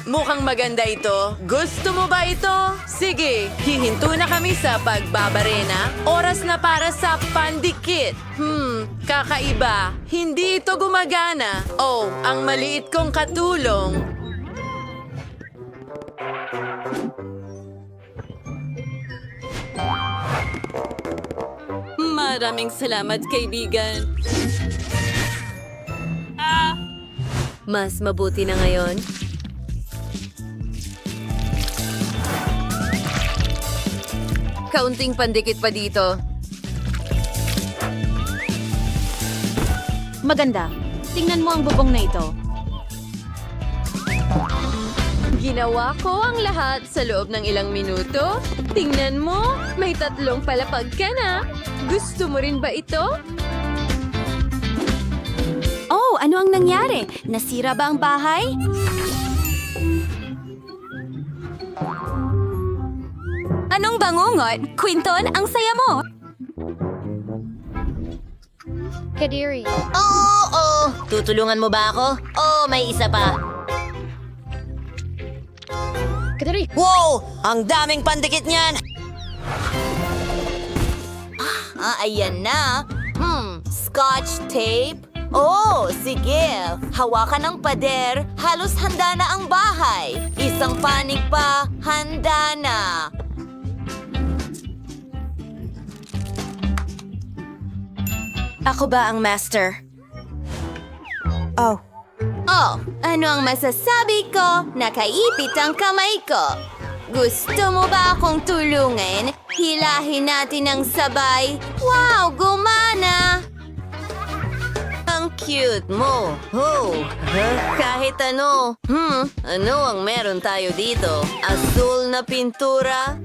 Mukhang maganda ito. Gusto mo ba ito? Sige, hihinto na kami sa pagbabarena. Oras na para sa pandikit. Kakaiba. Hindi ito gumagana. Oh, ang maliit kong katulong. Maraming salamat, kaibigan. Mas mabuti na ngayon. Kaunting pandikit pa dito. Maganda. Tingnan mo ang bubong na ito. Ginawa ko ang lahat sa loob ng ilang minuto. Tingnan mo, may 3 palapag ka na. Gusto mo rin ba ito? Oh, ano ang nangyari? Nasira ba ang bahay? Anong bangungot? Quinton, ang saya mo! Kadiri. Oo! Tutulungan mo ba ako? Oh, may isa pa. Kadiri. Wow! Ang daming pandikit niyan! Ayan na. Scotch tape? Oh, sige. Hawakan ng pader. Halos handa na ang bahay. Isang panig pa. Handa na. Ako ba ang master? Oh, ano ang masasabi ko? Nakaipit ang kamay ko. Gusto mo ba akong tulungan? Hilahin natin ng sabay. Wow, gumana! Ang cute mo. Oh, kahit ano. Ano ang meron tayo dito? Asul na pintura?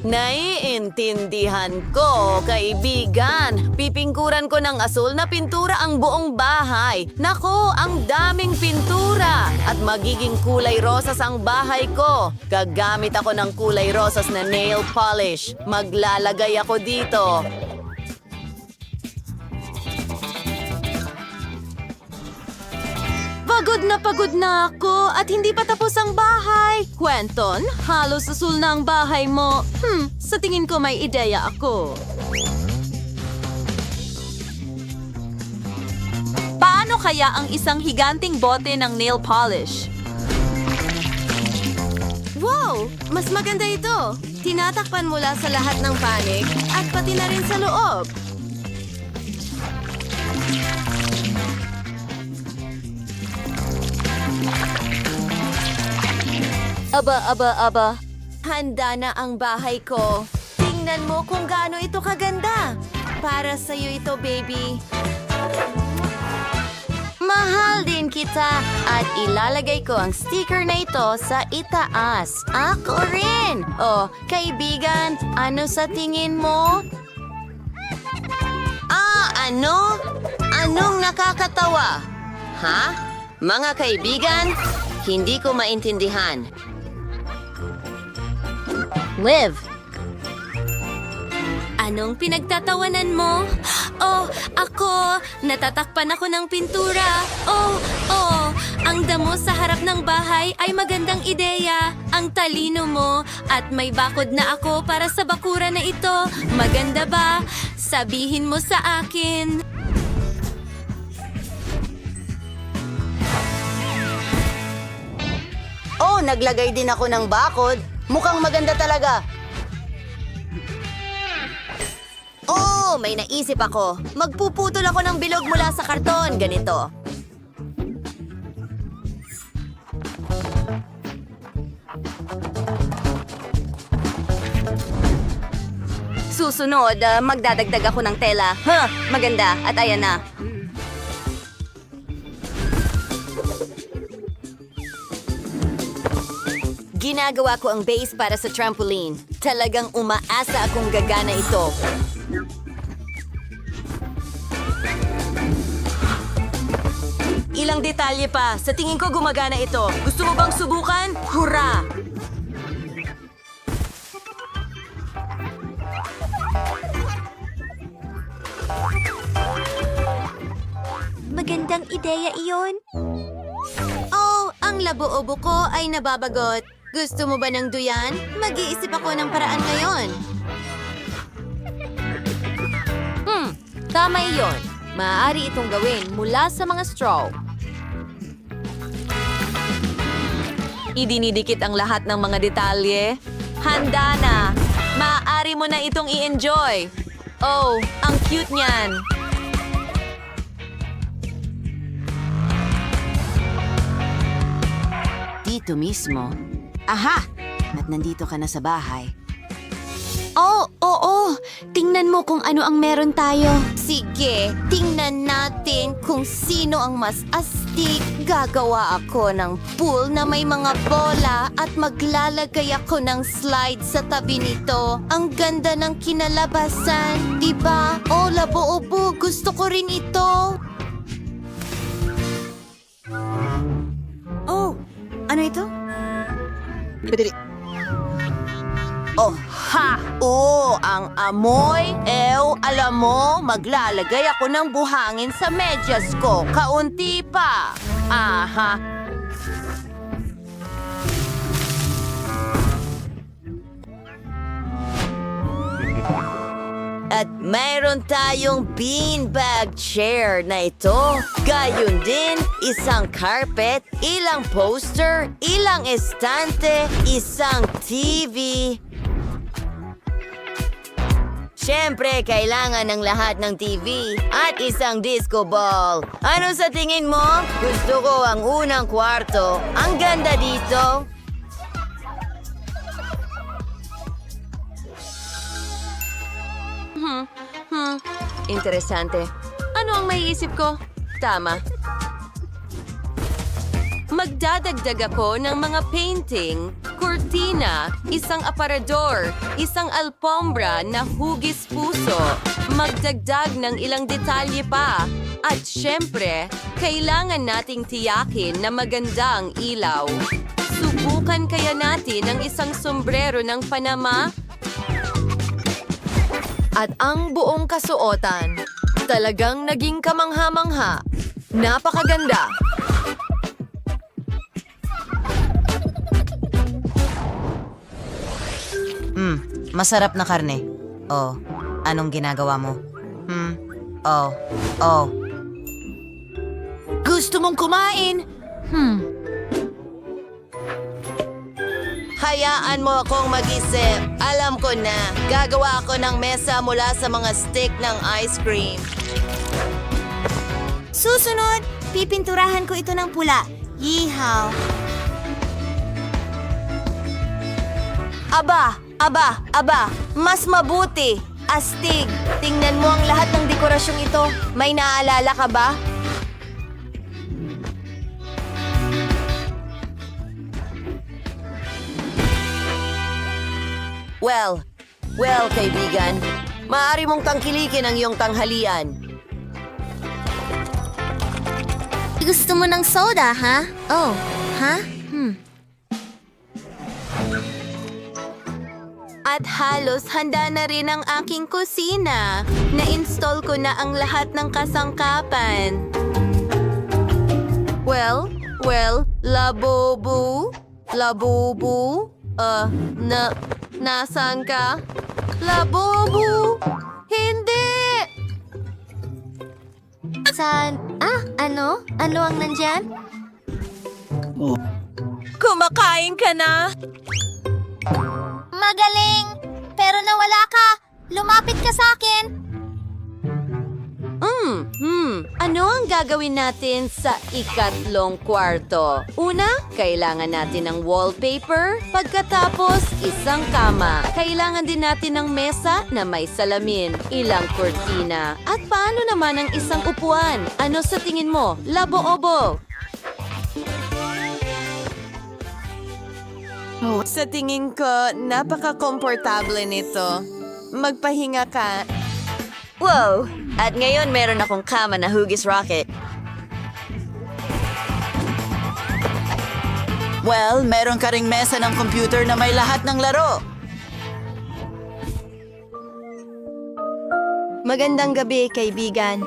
Naiintindihan ko, kaibigan. Pipingkuran ko ng asul na pintura ang buong bahay. Nako, ang daming pintura. At magiging kulay rosas ang bahay ko. Gagamit ako ng kulay rosas na nail polish. Maglalagay ako dito. Pagod na ako at hindi pa tapos ang bahay. Quentin, halos asul na ang bahay mo. Sa tingin ko may ideya ako. Paano kaya ang isang higanting bote ng nail polish? Wow! Mas maganda ito. Tinatakpan mula sa lahat ng panig at pati na rin sa loob. Aba. Handa na ang bahay ko. Tingnan mo kung gaano ito kaganda. Para sa'yo ito, baby. Mahal din kita at ilalagay ko ang sticker na ito sa itaas. Ako rin! Oh, kaibigan, ano sa tingin mo? Ano? Anong nakakatawa? Ha? Mga kaibigan, hindi ko maintindihan. Liv. Anong pinagtatawanan mo? Oh, ako! Natatakpan ako ng pintura. Oh, ang damo sa harap ng bahay ay magandang ideya. Ang talino mo at may bakod na ako para sa bakura na ito. Maganda ba? Sabihin mo sa akin. Oh, naglagay din ako ng bakod. Mukhang maganda talaga. Oh, may naisip ako. Magpuputol ako ng bilog mula sa karton. Ganito. Susunod, magdadagdag ako ng tela. Maganda. At ayan na. Ginagawa ko ang base para sa trampoline. Talagang umaasa akong gagana ito. Ilang detalye pa. Sa tingin ko gumagana ito. Gusto mo bang subukan? Hurra! Maganda magandang ideya iyon. Oh, ang labo-obo ko ay nababagot. Gusto mo ba ng duyan? Mag-iisip ako ng paraan ngayon. Tama iyon. Maaari itong gawin mula sa mga straw. Idinidikit ang lahat ng mga detalye. Handa na! Maaari mo na itong i-enjoy. Oh, ang cute niyan! Dito mismo. Aha! At nandito ka na sa bahay. Oh, oo. Tingnan mo kung ano ang meron tayo. Sige, tingnan natin kung sino ang mas astig. Gagawa ako ng pool na may mga bola at maglalagay ako ng slide sa tabi nito. Ang ganda ng kinalabasan, diba? Oh, labo-obo, gusto ko rin ito. Oh! Ano ito? Oh, ha! Oh, ang amoy! Alam mo, maglalagay ako ng buhangin sa medyas ko. Kaunti pa. Aha. At mayroon tayong beanbag chair na ito. Gayon din, isang carpet, ilang poster, ilang estante, isang TV. Siyempre, kailangan ng lahat ng TV at isang disco ball. Ano sa tingin mo? Gusto ko ang unang kwarto. Ang ganda dito. Interesante. Ano ang maiisip ko? Tama. Magdadagdag ako ng mga painting, kurtina, isang aparador, isang alpombra na hugis puso, magdagdag ng ilang detalye pa. At syempre, kailangan nating tiyakin na maganda ang ilaw. Subukan kaya natin ang isang sombrero ng Panama? At ang buong kasuotan, talagang naging kamangha-mangha. Napakaganda! Masarap na karne. Oh, anong ginagawa mo? Oh. Gusto mong kumain? Hayaan mo akong mag-isip. Alam ko na, gagawa ako ng mesa mula sa mga stick ng ice cream. Susunod, pipinturahan ko ito ng pula. Yihaw. Aba, mas mabuti. Astig, tingnan mo ang lahat ng dekorasyong ito. May naaalala ka ba? Well, kaibigan. Maaari mong tangkilikin ang iyong tanghalian. Gusto mo ng soda, ha? Oh, ha? At halos handa na rin ang aking kusina. Na-install ko na ang lahat ng kasangkapan. Well, Labubu? Nasaan ka? Labubu! Hindi! Saan? Ano? Ano ang nandyan? Kumakain ka na? Magaling! Pero nawala ka! Lumapit ka sa akin! Ano ang gagawin natin sa ikatlong kwarto? Una, kailangan natin ng wallpaper. Pagkatapos, isang kama. Kailangan din natin ng mesa na may salamin, ilang kurtina. At paano naman ang isang upuan? Ano sa tingin mo? Labo-obo! Sa tingin ko, napaka-komportable nito. Magpahinga ka. Wow! At ngayon meron akong kama na hugis rocket. Well, meron ka ring mesa ng computer na may lahat ng laro. Magandang gabi, kaibigan.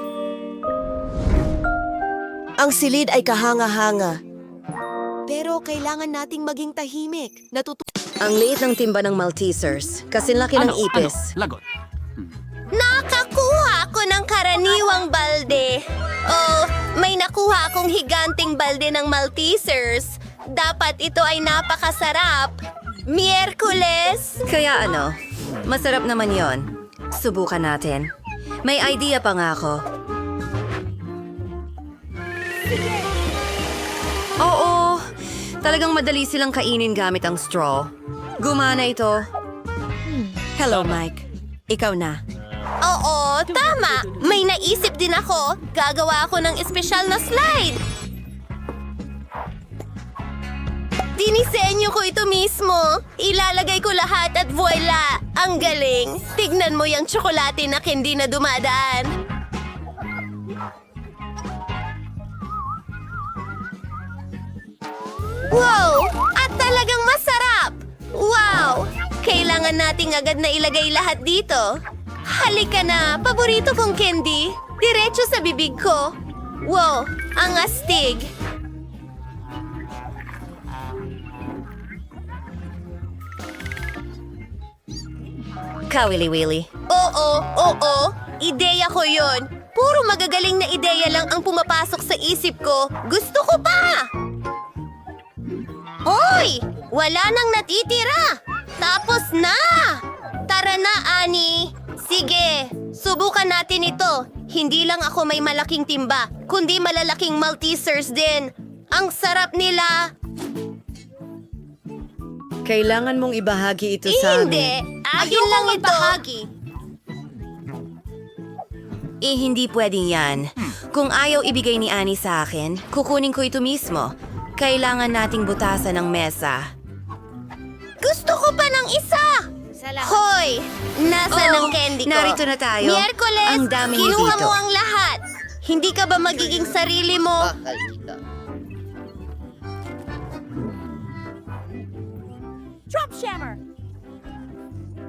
Ang silid ay kahanga-hanga. Pero kailangan nating maging tahimik. Ang liit ng timba ng Maltesers. Kasinlaki ng ipis. Nakakuha ako ng karaniwang balde. Oh, may nakuha akong higanting balde ng Maltesers. Dapat ito ay napakasarap. Miyerkules! Kaya ano, masarap naman yon. Subukan natin. May idea pa nga ako. Oo, talagang madali silang kainin gamit ang straw. Gumana ito. Hello, Mike. Ikaw na. Oo, tama. May naisip din ako. Gagawa ako ng espesyal na slide. Dinisenyo ko ito mismo. Ilalagay ko lahat at voila! Ang galing! Tignan mo yung tsokolate na hindi na dumadaan. Wow! At talagang masarap! Wow! Kailangan nating agad na ilagay lahat dito. Halika na! Paborito kong candy. Diretso sa bibig ko. Wow! Ang astig! Kawili-wili. Oo. Ideya ko yon. Puro magagaling na ideya lang ang pumapasok sa isip ko. Gusto ko pa! Hoy! Wala nang natitira! Tapos na! Tara na, Ani! Sige, subukan natin ito. Hindi lang ako may malaking timba, kundi malalaking Maltesers din. Ang sarap nila! Kailangan mong ibahagi ito sa Hindi! amin. Ayun lang ito! Hindi pwedeng yan. Kung ayaw ibigay ni Annie sa akin, kukunin ko ito mismo. Kailangan nating butasan ng mesa. Gusto ko pa ng isa! Hoy! Nasa ng candy ko? Narito na tayo. Miyerkules, Ang dami niyo kinuha dito. mo ang lahat. Hindi ka ba magiging sarili mo?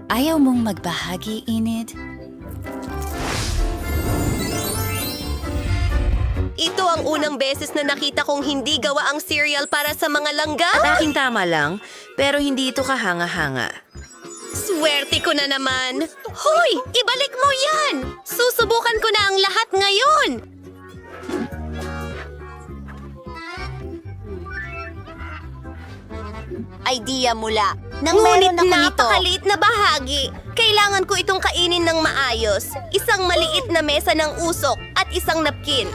Ayaw mong magbahagi, Enid? Ito ang unang beses na nakita kong hindi gawa ang cereal para sa mga langgam. Aking tama lang, pero hindi ito kahanga-hanga. Swerte ko na naman. Hoy! Ibalik mo yan! Susubukan ko na ang lahat ngayon! Idea mula. Ngunit napakaliit na bahagi. Kailangan ko itong kainin ng maayos. Isang maliit na mesa ng usok at isang napkin.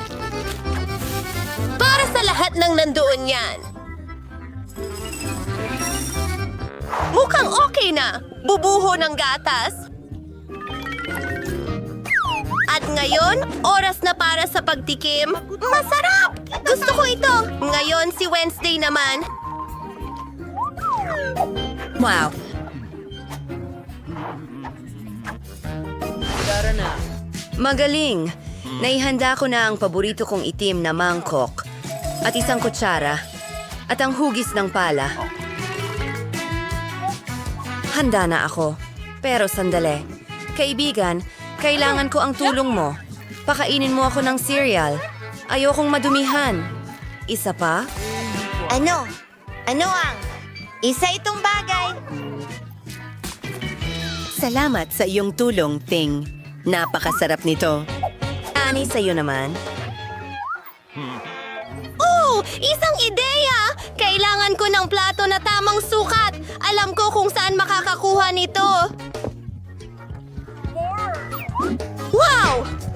Para sa lahat ng nandoon yan. Mukhang okay na. Bubuho ng gatas. At ngayon, oras na para sa pagtikim. Masarap! Gusto ko ito. Ngayon si Wednesday naman. Wow! Magaling! Naihanda ko na ang paborito kong itim na mangkok at isang kutsara at ang hugis ng pala. Handa na ako. Pero sandali. Kaibigan, kailangan ko ang tulong mo. Pakainin mo ako ng cereal. Ayokong madumihan. Isa pa? Ano? Ano ang? Isa itong bagay. Salamat sa iyong tulong, Ting. Napakasarap nito. Ani, sa'yo naman. Oh! Isang ideya! Kailangan ko ng plato na tamang sukat. Alam ko kung saan makakakuha nito. Wow!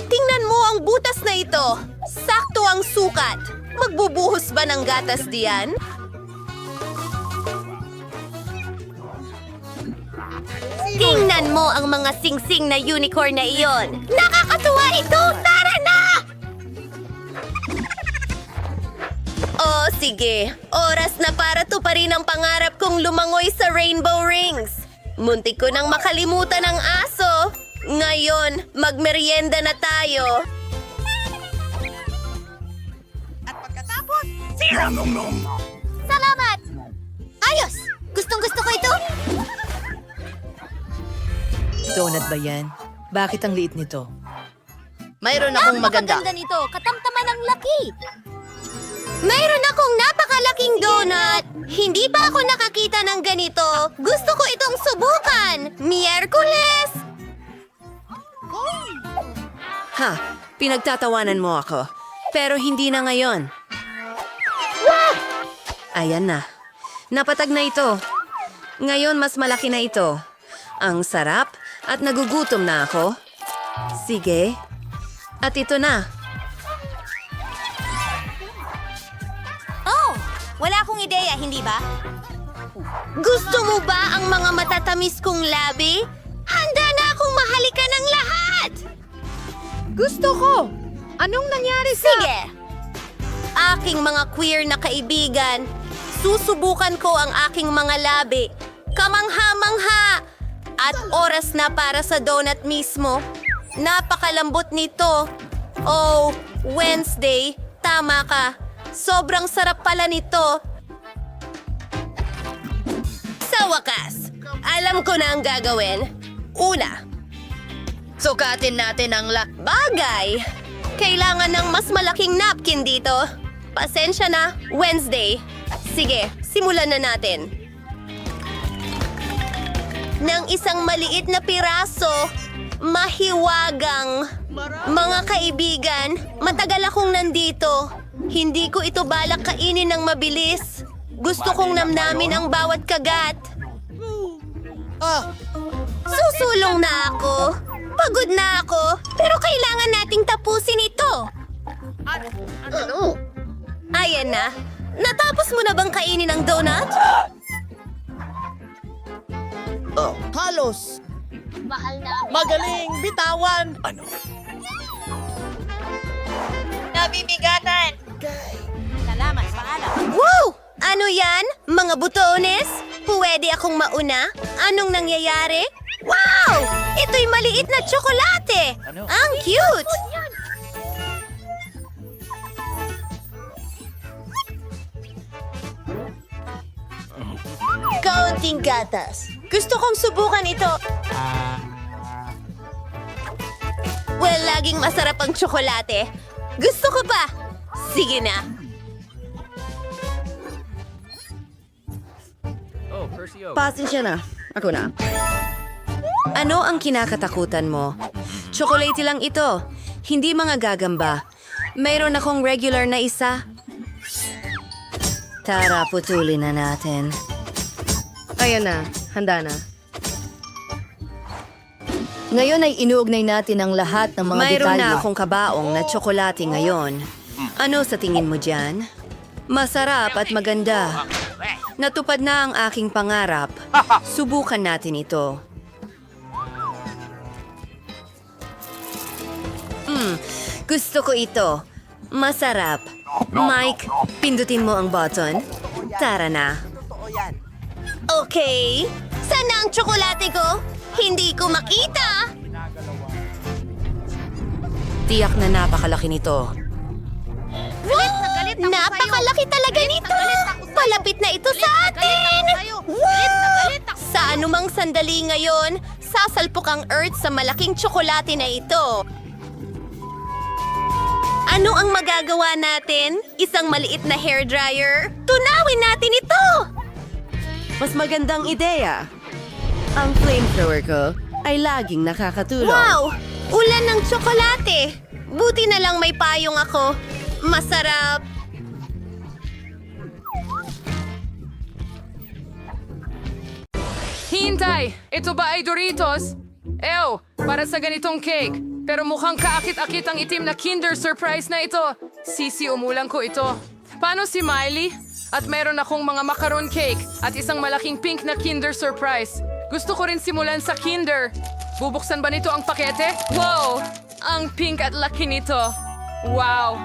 Tingnan mo ang butas na ito. Sakto ang sukat. Magbubuhos ba ng gatas diyan? Tingnan mo ang mga singsing na unicorn na iyon. Nakakatuwa ito! Tara na! Oh, sige. Oras na para tuparin ang pangarap kong lumangoy sa Rainbow Rings. Muntik ko nang makalimutan ang aso. Ngayon, magmerienda na tayo. Salamat! Ayos! Gustong-gusto ko ito. Donut ba yan? Bakit ang liit nito? Mayroon akong maganda nito. Katamtaman ang laki. Mayroon akong napakalaking donut! Hindi pa ako nakakita ng ganito. Gusto ko itong subukan! Miyerkules! Ha, pinagtatawanan mo ako. Pero hindi na ngayon. Ayan na. Napatag na ito. Ngayon mas malaki na ito. Ang sarap at nagugutom na ako. Sige. At ito na. Oh! Wala akong ideya, hindi ba? Gusto mo ba ang mga matatamis kong labi? Handa na akong mahalikan ng lahat! Gusto ko! Anong nangyari sa... Sige! Aking mga queer na kaibigan, susubukan ko ang aking mga labi. Kamangha-mangha! At oras na para sa donut mismo. Napakalambot nito. Oh, Wednesday, tama ka. Sobrang sarap pala nito. Sa wakas, alam ko na ang gagawin. Una, sukatin natin ang bagay. Kailangan ng mas malaking napkin dito. Pasensya na, Wednesday. Sige, simulan na natin. Ng isang maliit na piraso, mahiwagang. Mga kaibigan, matagal akong nandito. Hindi ko ito balak kainin ng mabilis. Gusto kong namnamin ang bawat kagat. Susulong na ako. Pagod na ako. Pero kailangan nating tapusin ito. Ayan na. Natapos mo na bang kainin ang donut? Halos! Magaling! Bitawan! Nabibigatan. Wow! Ano yan? Mga butones? Pwede akong mauna? Anong nangyayari? Wow! Ito'y maliit na tsokolate! Ang cute! Kaunting gatas. Gusto kong subukan ito. Well, laging masarap ang tsokolate. Gusto ko pa. Sige na. Pasensya na. Ako na. Ano ang kinakatakutan mo? Chocolate lang ito. Hindi mga gagamba. Mayroon akong regular na isa. Tara, putulin na natin. Ayan na. Handa na. Ngayon ay inuugnay natin ang lahat ng mga Mayroon detalye. na akong kabaong na tsokolate ngayon. Ano sa tingin mo dyan? Masarap at maganda. Natupad na ang aking pangarap. Subukan natin ito. Gusto ko ito. Masarap. Mike, pindutin mo ang button. Tara na. Okay. Sana ang tsokolate ko? Hindi ko makita. Tiyak na napakalaki nito. Wow! Napakalaki talaga nito! Palapit na ito sa atin! Wow! Sa anumang sandali ngayon, sasalpok ang Earth sa malaking tsokolate na ito. Ano ang magagawa natin? Isang maliit na hairdryer? Tunawin natin ito! Mas magandang ideya. Ang flamethrower ko ay laging nakakatulong. Wow! Ulan ng tsokolate! Buti na lang may payong ako. Masarap! Hintay! Ito ba ay Doritos? Ew! Para sa ganitong cake. Pero mukhang kaakit-akit ang itim na Kinder Surprise na ito. Sisi, umulang ko ito. Paano si Miley? At meron akong mga macaron cake at isang malaking pink na Kinder Surprise. Gusto ko rin simulan sa Kinder. Bubuksan ba nito ang pakete? Wow! Ang pink at laki nito. Wow!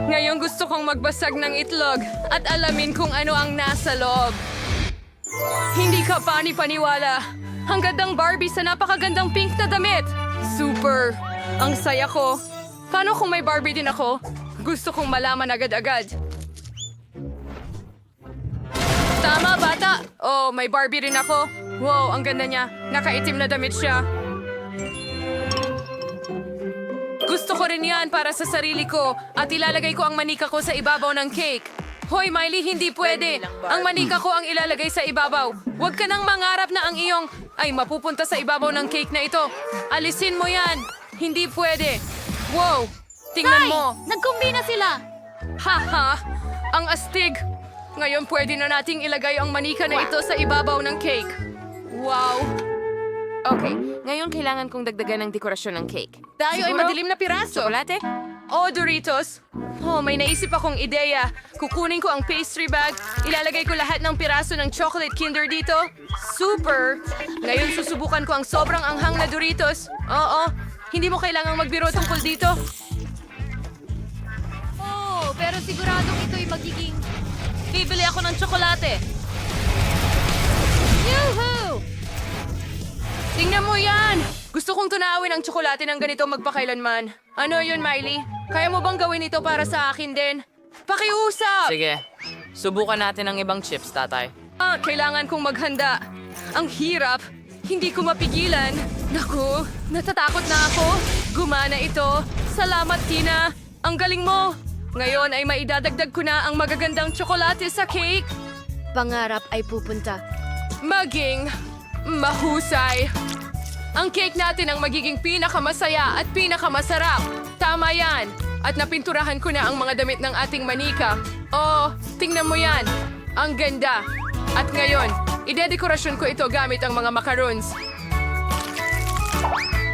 Ngayon gusto kong magbasag ng itlog at alamin kung ano ang nasa loob. Hindi ka pani-paniwala. Ang gandang Barbie sa napakagandang pink na damit. Super! Ang saya ko. Paano kung may Barbie din ako? Gusto kong malaman agad-agad. Tama, bata! Oh, may Barbie rin ako. Wow, ang ganda niya. Nakaitim na damit siya. Gusto ko rin yan para sa sarili ko at ilalagay ko ang manika ko sa ibabaw ng cake. Hoy, Miley, hindi pwede. Ang manika ko ang ilalagay sa ibabaw. Huwag ka nang mangarap na ang iyong ay mapupunta sa ibabaw ng cake na ito. Alisin mo yan. Hindi pwede. Wow! Tingnan mo. Nagkumbina sila! Haha! Ang astig! Ngayon pwede na nating ilagay ang manika na ito sa ibabaw ng cake. Wow! Okay, ngayon kailangan kong dagdagan ng dekorasyon ng cake. Tayo ay madilim na piraso. Chocolate? Oh, Doritos! Oh, may naisip akong ideya. Kukunin ko ang pastry bag, ilalagay ko lahat ng piraso ng chocolate Kinder dito. Super! Ngayon susubukan ko ang sobrang anghang na Doritos. Oo, hindi mo kailangang magbiro tungkol dito. Oh, pero siguradong ito'y magiging... Bibili ako ng tsokolate. Yoo-hoo! Tingnan mo yan! Gusto kong tunawin ang tsokolate ng ganito magpakailanman. Ano yun, Miley? Kaya mo bang gawin ito para sa akin din? Pakiusap! Sige, subukan natin ang ibang chips, tatay. Kailangan kong maghanda. Ang hirap. Hindi ko mapigilan. Naku, natatakot na ako. Gumana ito. Salamat, Tina. Ang galing mo. Ngayon ay maidadagdag ko na ang magagandang tsokolate sa cake. Pangarap ay pupunta. Maging mahusay. Ang cake natin ang magiging pinakamasaya at pinakamasarap. Tama yan. At napinturahan ko na ang mga damit ng ating manika. Oh, tingnan mo yan. Ang ganda. At ngayon, idedekorasyon ko ito gamit ang mga macaroons.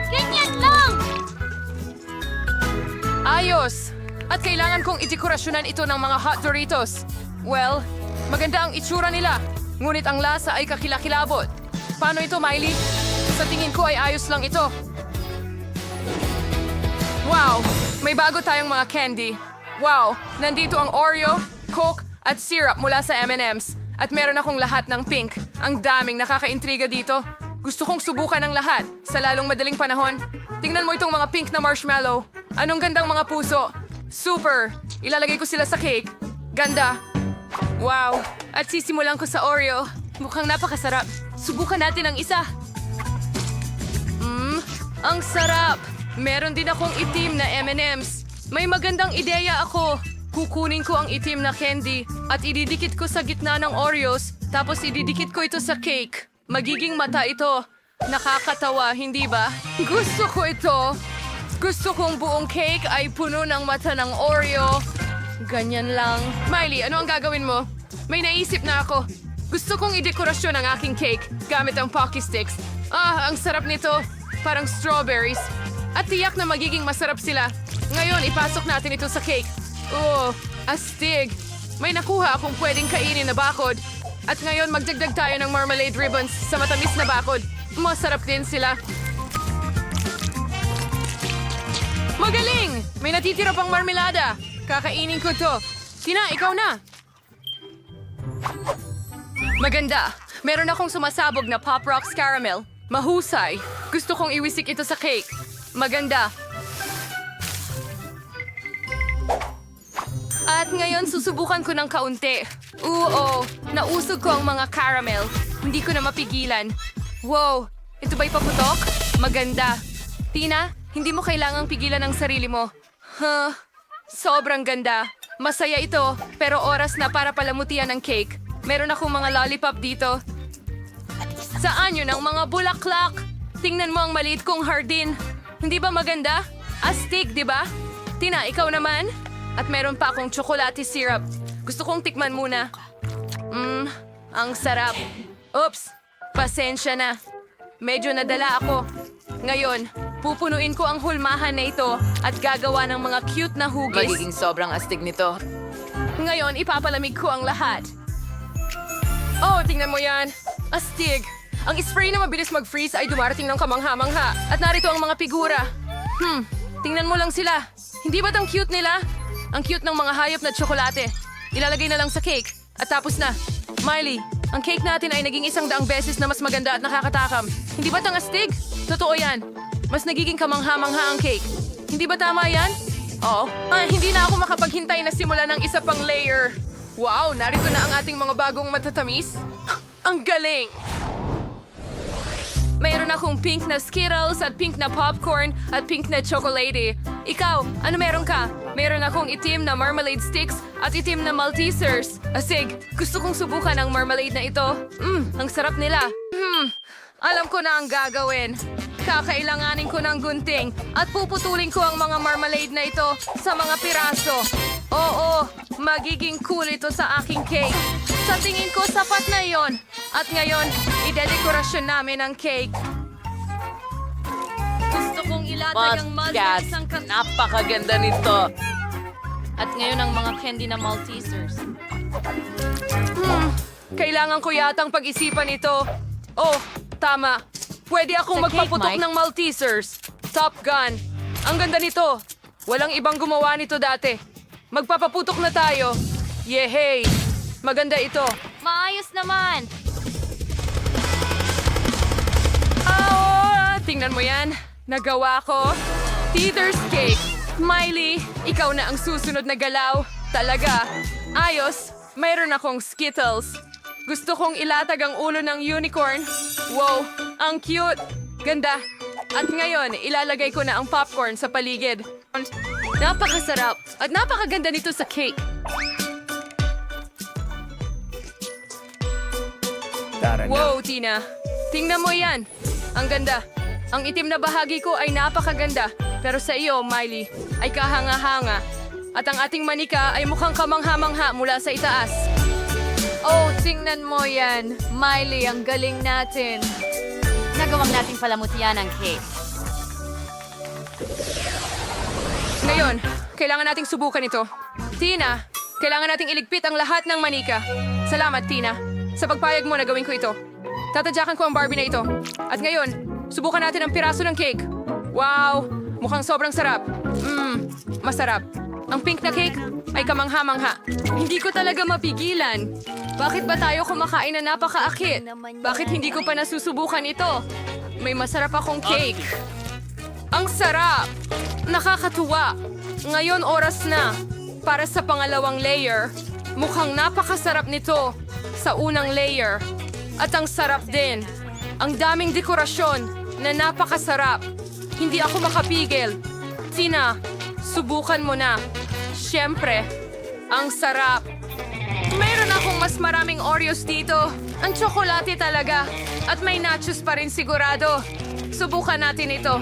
Ganyan lang! Ayos! At kailangan kong idekorasyonan ito ng mga hot Doritos. Well, maganda ang itsura nila. Ngunit ang lasa ay kakilakilabot. Paano ito, Miley? Sa tingin ko ay ayos lang ito. Wow! May bago tayong mga candy. Wow! Nandito ang Oreo, Coke, at syrup mula sa M&M's. At meron akong lahat ng pink. Ang daming nakakaintriga dito. Gusto kong subukan ang lahat sa lalong madaling panahon. Tingnan mo itong mga pink na marshmallow. Anong gandang mga puso. Super! Ilalagay ko sila sa cake. Ganda. Wow! At sisimulan ko sa Oreo. Mukhang napakasarap. Subukan natin ang isa. Ang sarap! Meron din akong itim na M&M's. May magandang ideya ako. Kukunin ko ang itim na candy at ididikit ko sa gitna ng Oreos, tapos ididikit ko ito sa cake. Magiging mata ito. Nakakatawa, hindi ba? Gusto ko ito. Gusto kong buong cake ay puno ng mata ng Oreo. Ganyan lang. Miley, ano ang gagawin mo? May naisip na ako. Gusto kong idekorasyon ang aking cake gamit ang Pocky Sticks. Ang sarap nito. Parang strawberries. At tiyak na magiging masarap sila. Ngayon, ipasok natin ito sa cake. Oh, astig. May nakuha akong pwedeng kainin na bakod. At ngayon, magdagdag tayo ng marmalade ribbons sa matamis na bakod. Masarap din sila. Magaling! May natitira pang marmelada. Kakainin ko to. Tina, ikaw na. Maganda. Meron akong sumasabog na Pop Rocks Caramel. Mahusay. Gusto kong iwisik ito sa cake. Maganda. At ngayon, susubukan ko ng kaunti. Oo, nausog ko ang mga caramel. Hindi ko na mapigilan. Wow, ito ba'y paputok? Maganda. Tina, hindi mo kailangang pigilan ang sarili mo. Sobrang ganda. Masaya ito, pero oras na para palamutian ang cake. Meron akong mga lollipop dito. Saan yun ang mga bulaklak? Tingnan mo ang maliit kong hardin. Hindi ba maganda? Astig, di ba? Tina, ikaw naman? At meron pa akong chocolate syrup. Gusto kong tikman muna. Ang sarap. Oops, pasensya na. Medyo nadala ako. Ngayon, pupunuin ko ang hulmahan na ito at gagawa ng mga cute na hugis. Magiging sobrang astig nito. Ngayon, ipapalamig ko ang lahat. Oh, tingnan mo yan. Astig. Ang spray na mabilis mag-freeze ay dumarating ng kamangha-mangha. At narito ang mga figura. Tingnan mo lang sila. Hindi ba't ang cute nila? Ang cute ng mga hayop na tsokolate. Ilalagay na lang sa cake. At tapos na. Miley, ang cake natin ay naging 100 beses na mas maganda at nakakatakam. Hindi ba't ang astig? Totoo yan. Mas nagiging kamangha-mangha ang cake. Hindi ba tama yan? Oo. Hindi na ako makapaghintay na simulan ng isa pang layer. Wow, narito na ang ating mga bagong matatamis. Ang galing! Mayroon akong pink na Skittles at pink na popcorn at pink na chocolate. Ikaw, ano meron ka? Mayroon akong itim na marmalade sticks at itim na Maltesers. Asig, gusto kong subukan ang marmalade na ito. Ang sarap nila. Alam ko na ang gagawin. Kakailanganin ko ng gunting at puputulin ko ang mga marmalade na ito sa mga piraso. Oo, magiging cool ito sa aking cake. Sa tingin ko, sapat na yon. At ngayon, idedekorasyon namin ang cake. Gusto kong ilatag ang Maltesers ang Napakaganda nito. At ngayon ang mga candy na Maltesers. Kailangan ko yatang pag-isipan ito. Oh, tama. Pwede akong Sa cake, magpaputok Mike. ng Maltesers. Top Gun. Ang ganda nito. Walang ibang gumawa nito dati. Magpapaputok na tayo. Yehey! Maganda ito. Maayos naman. Tingnan mo yan. Nagawa ko. Teeter's Cake. Miley, ikaw na ang susunod na galaw. Talaga. Ayos. Mayroon akong Skittles. Gusto kong ilatag ang ulo ng unicorn. Wow, ang cute. Ganda. At ngayon, ilalagay ko na ang popcorn sa paligid. Napakasarap at napakaganda nito sa cake. Wow, Tina. Tingnan mo yan. Ang ganda. Ang itim na bahagi ko ay napakaganda. Pero sa iyo, Miley, ay kahanga-hanga. At ang ating manika ay mukhang kamangha-mangha mula sa itaas. Oh, tingnan mo yan. Miley, ang galing natin. Nagawang nating palamutian ang cake. Ngayon, kailangan nating subukan ito. Tina, kailangan nating iligpit ang lahat ng manika. Salamat, Tina. Sa pagpayag mo na gawin ko ito. Tatadyakan ko ang Barbie na ito. At ngayon, subukan natin ang piraso ng cake. Wow! Mukhang sobrang sarap. Masarap. Ang pink na cake ay kamangha-mangha. Hindi ko talaga mapigilan. Bakit ba tayo kumakain na napakaakit? Bakit hindi ko pa nasusubukan ito? May masarap akong cake. Ang sarap! Nakakatuwa. Ngayon oras na para sa pangalawang layer. Mukhang napakasarap nito sa unang layer. At ang sarap din. Ang daming dekorasyon na napakasarap. Hindi ako makapigil. Tina, subukan mo na. Siyempre, ang sarap. Mayroon akong mas maraming Oreos dito. Ang tsokolate talaga. At may nachos pa rin sigurado. Subukan natin ito.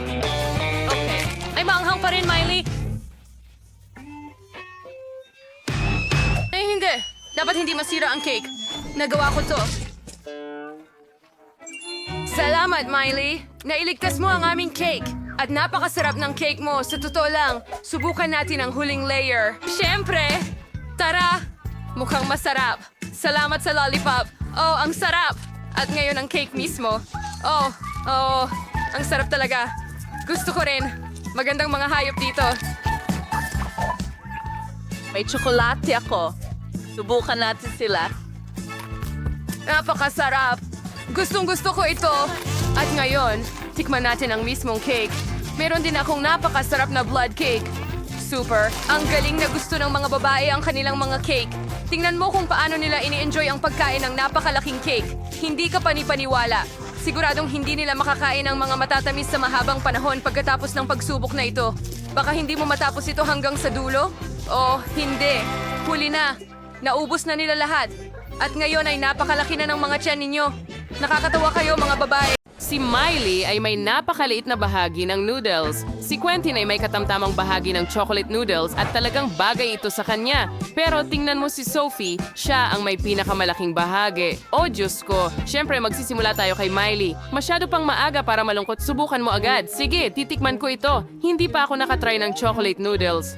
Okay. Ay, maanghang pa rin, Miley. Hindi. Dapat hindi masira ang cake. Nagawa ko to. Salamat, Miley. Nailigtas mo ang aming cake. At napakasarap ng cake mo. Sa totoo lang, subukan natin ang huling layer. Siyempre! Tara! Mukhang masarap. Salamat sa lollipop. Oh, ang sarap! At ngayon ang cake mismo. Oh, ang sarap talaga. Gusto ko rin. Magandang mga hayop dito. May tsokolate ako. Subukan natin sila. Napakasarap. Gustong-gusto ko ito. At ngayon, tikman natin ang mismong cake. Meron din akong napakasarap na blood cake. Super. Ang galing na gusto ng mga babae ang kanilang mga cake. Tingnan mo kung paano nila ini-enjoy ang pagkain ng napakalaking cake. Hindi ka panipaniwala. Siguradong hindi nila makakain ang mga matatamis sa mahabang panahon pagkatapos ng pagsubok na ito. Baka hindi mo matapos ito hanggang sa dulo? Oh, hindi. Huli na. Naubos na nila lahat. At ngayon ay napakalaki na ng mga tiyan ninyo. Nakakatawa kayo mga babae. Si Miley ay may napakaliit na bahagi ng noodles. Si Quentin ay may katamtamang bahagi ng chocolate noodles at talagang bagay ito sa kanya. Pero tingnan mo si Sophie, siya ang may pinakamalaking bahagi. Oh Diyos ko, syempre magsisimula tayo kay Miley. Masyado pang maaga para malungkot, subukan mo agad. Sige, titikman ko ito. Hindi pa ako nakatry ng chocolate noodles.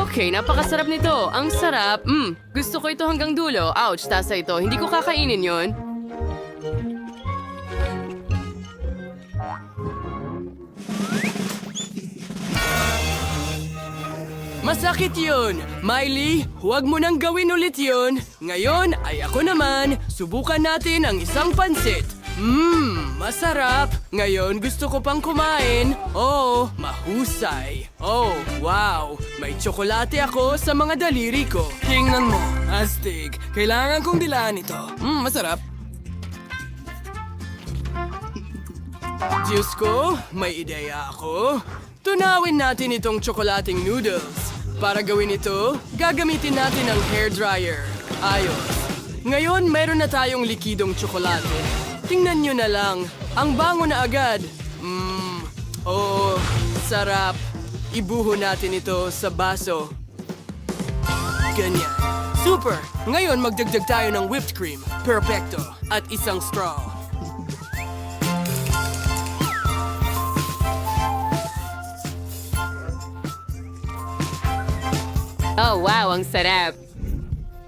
Okay, napakasarap nito. Ang sarap. Gusto ko ito hanggang dulo. Ouch, tasa ito. Hindi ko kakainin yon. Masakit yun! Miley, huwag mo nang gawin ulit yun. Ngayon ay ako naman. Subukan natin ang isang pansit. Masarap. Ngayon gusto ko pang kumain. Oh, mahusay. Oh, wow. May tsokolate ako sa mga daliri ko. Tingnan mo, astig. Kailangan kong dilaan ito. Masarap. Diyos ko, may ideya ako. Tunawin natin itong tsokolating noodles. Para gawin ito, gagamitin natin ang hairdryer. Ayos. Ngayon, mayroon na tayong likidong tsokolate. Tingnan nyo na lang. Ang bango na agad. Oo, sarap. Ibuho natin ito sa baso. Ganyan. Super! Ngayon, magdagdag tayo ng whipped cream. Perfecto. At isang straw. Oh, wow, ang sarap.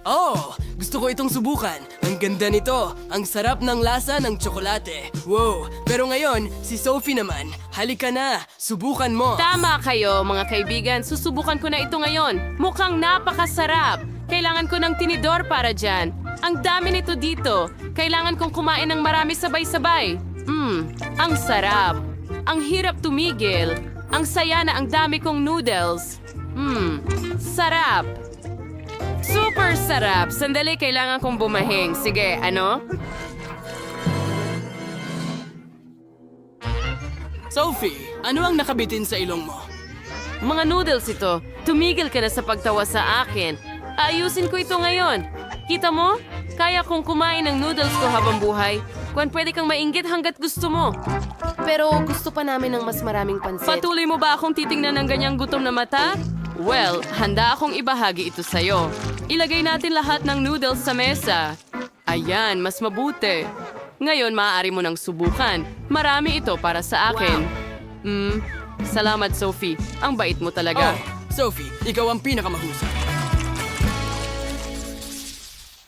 Oh, gusto ko itong subukan. Ang ganda nito. Ang sarap ng lasa ng tsokolate. Wow, pero ngayon, si Sophie naman. Halika na, subukan mo. Tama kayo, mga kaibigan. Susubukan ko na ito ngayon. Mukhang napakasarap. Kailangan ko ng tinidor para dyan. Ang dami nito dito. Kailangan kong kumain ng marami sabay-sabay. Ang sarap. Ang hirap tumigil. Ang saya na ang dami kong noodles. Sarap. Super sarap. Sandali, kailangan kong bumahing. Sige, ano? Sophie, ano ang nakabitin sa ilong mo? Mga noodles ito. Tumigil ka na sa pagtawa sa akin. Ayusin ko ito ngayon. Kita mo? Kaya kong kumain ng noodles ko habang buhay. Kung pwede kang mainggit hanggat gusto mo. Pero gusto pa namin ng mas maraming pansit. Patuloy mo ba akong titingnan ng ganyang gutom na mata? Well, handa akong ibahagi ito sa'yo. Ilagay natin lahat ng noodles sa mesa. Ayan, mas mabuti. Ngayon, maaari mo nang subukan. Marami ito para sa akin. Salamat, Sophie. Ang bait mo talaga. Oh, Sophie, ikaw ang pinakamahusay.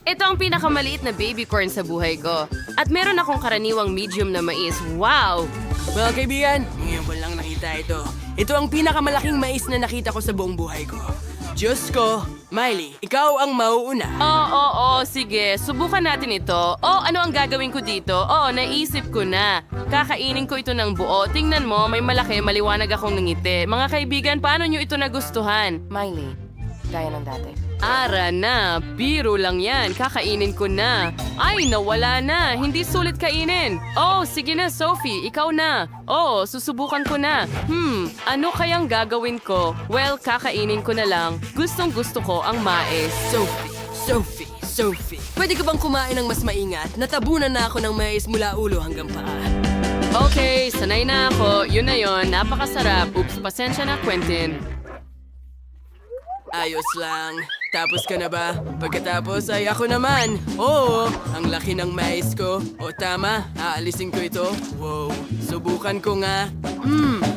Ito ang pinakamaliit na baby corn sa buhay ko. At meron akong karaniwang medium na mais. Wow! Mga kaibigan, ngayon ko lang nakita ito. Ito ang pinakamalaking mais na nakita ko sa buong buhay ko. Diyos ko, Miley, ikaw ang mauuna. Oo, sige. Subukan natin ito. Ano ang gagawin ko dito? Naisip ko na. Kakainin ko ito ng buo. Tingnan mo, may malaki, maliwanag akong ngiti. Mga kaibigan, paano nyo ito nagustuhan? Miley, gaya ng dati. Ara na, biro lang yan. Kakainin ko na. Ay, nawala na. Hindi sulit kainin. Sige na, Sophie. Ikaw na. Susubukan ko na. Ano kayang gagawin ko? Well, kakainin ko na lang. Gustong gusto ko ang mais. Sophie. Pwede ka bang kumain ng mas maingat? Natabunan na ako ng mais mula ulo hanggang paa. Okay, sanay na ako. Yun na yun. Napakasarap. Oops, pasensya na, Quentin. Ayos lang. Tapos ka na ba? Pagkatapos ay ako naman. Oo, ang laki ng mais ko. Tama, aalisin ko ito. Wow, subukan ko nga.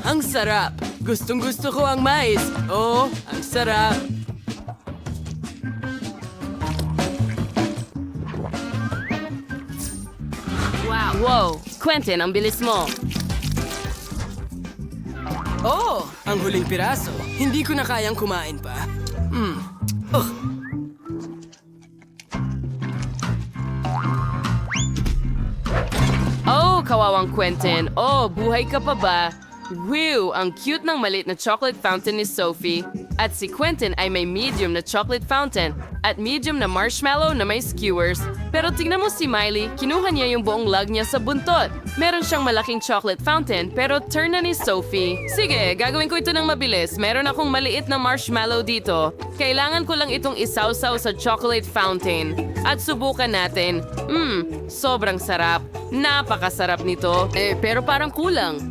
Ang sarap. Gustong gusto ko ang mais. Ang sarap. Wow, Quentin, ang bilis mo. Ang huling piraso. Hindi ko na kayang kumain pa. Kawawang Quentin. Buhay ka pa ba? Wow, ang cute ng maliit na chocolate fountain ni Sophie. At si Quentin ay may medium na chocolate fountain at medium na marshmallow na may skewers. Pero tingnan mo si Miley, kinuha niya yung buong lug niya sa buntot. Meron siyang malaking chocolate fountain pero turn na ni Sophie. Sige, gagawin ko ito ng mabilis. Meron akong maliit na marshmallow dito. Kailangan ko lang itong isawsaw sa chocolate fountain. At subukan natin. Sobrang sarap. Napakasarap nito. Pero parang kulang.